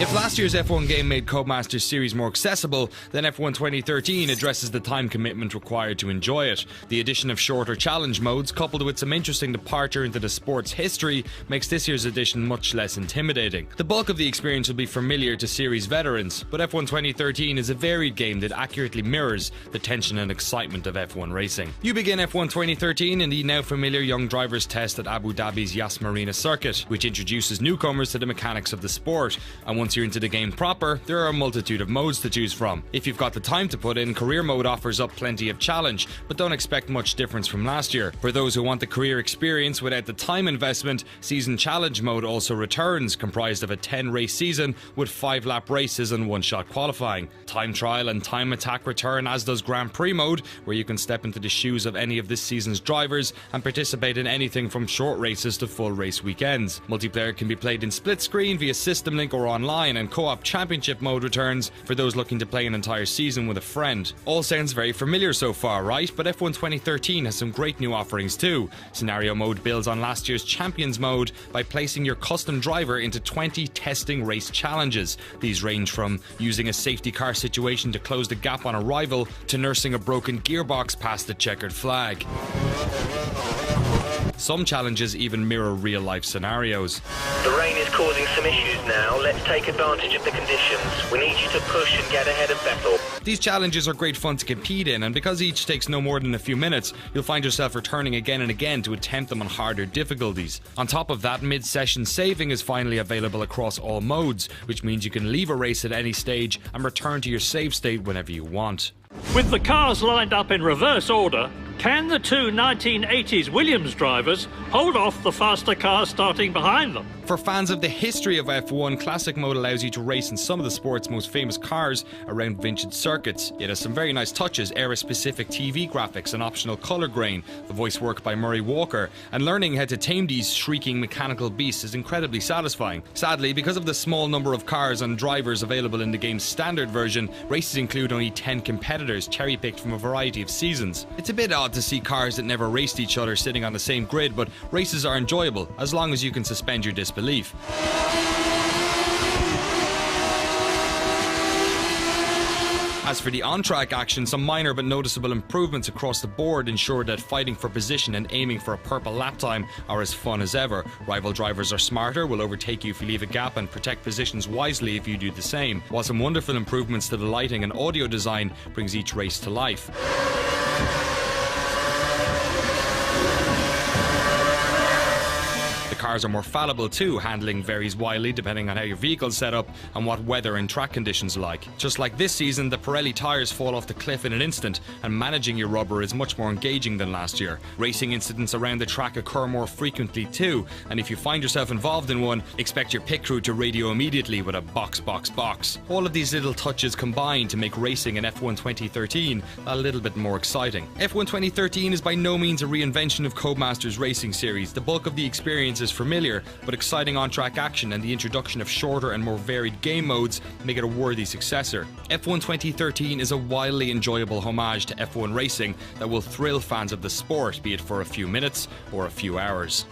If last year's F1 game made Codemasters Series more accessible, then F1 2013 addresses the time commitment required to enjoy it. The addition of shorter challenge modes, coupled with some interesting departure into the sport's history, makes this year's edition much less intimidating. The bulk of the experience will be familiar to series veterans, but F1 2013 is a varied game that accurately mirrors the tension and excitement of F1 racing. You begin F1 2013 in the now familiar young drivers test at Abu Dhabi's Yas Marina circuit, which introduces newcomers to the mechanics of the sport, and once you're into the game proper, there are a multitude of modes to choose from. If you've got the time to put in, career mode offers up plenty of challenge, but don't expect much difference from last year. For those who want the career experience without the time investment, season challenge mode also returns, comprised of a 10-race season with 5-lap races and one-shot qualifying. Time trial and time attack return, as does Grand Prix mode, where you can step into the shoes of any of this season's drivers and participate in anything from short races to full race weekends. Multiplayer can be played in split screen via system link or online, and co-op championship mode returns for those looking to play an entire season with a friend. All sounds very familiar so far, right? But F1 2013 has some great new offerings too. Scenario mode builds on last year's Champions mode by placing your custom driver into 20 testing race challenges. These range from using a safety car situation to close the gap on a rival to nursing a broken gearbox past the checkered flag. Some challenges even mirror real-life scenarios. The rain is causing some issues now. Let's take advantage of the conditions. We need you to push and get ahead of Vettel. These challenges are great fun to compete in, and because each takes no more than a few minutes, you'll find yourself returning again and again to attempt them on harder difficulties. On top of that, mid-session saving is finally available across all modes, which means you can leave a race at any stage and return to your save state whenever you want. With the cars lined up in reverse order, can the two 1980s Williams drivers hold off the faster cars starting behind them? For fans of the history of F1, Classic Mode allows you to race in some of the sport's most famous cars around vintage circuits. It has some very nice touches, era-specific TV graphics, and optional colour grain, the voice work by Murray Walker, and learning how to tame these shrieking mechanical beasts is incredibly satisfying. Sadly, because of the small number of cars and drivers available in the game's standard version, races include only 10 competitors cherry-picked from a variety of seasons. It's a bit odd to see cars that never raced each other sitting on the same grid, but races are enjoyable as long as you can suspend your disbelief. As for the on-track action, some minor but noticeable improvements across the board ensure that fighting for position and aiming for a purple lap time are as fun as ever. Rival drivers are smarter, will overtake you if you leave a gap, and protect positions wisely if you do the same, while some wonderful improvements to the lighting and audio design brings each race to life. Cars are more fallible too, handling varies wildly depending on how your vehicle's set up and what weather and track conditions are like. Just like this season, the Pirelli tyres fall off the cliff in an instant, and managing your rubber is much more engaging than last year. Racing incidents around the track occur more frequently too, and if you find yourself involved in one, expect your pit crew to radio immediately with a box. All of these little touches combine to make racing in F1 2013 a little bit more exciting. F1 2013 is by no means a reinvention of Codemasters Racing Series. The bulk of the experience is familiar, but exciting on-track action and the introduction of shorter and more varied game modes make it a worthy successor. F1 2013 is a wildly enjoyable homage to F1 racing that will thrill fans of the sport, be it for a few minutes or a few hours.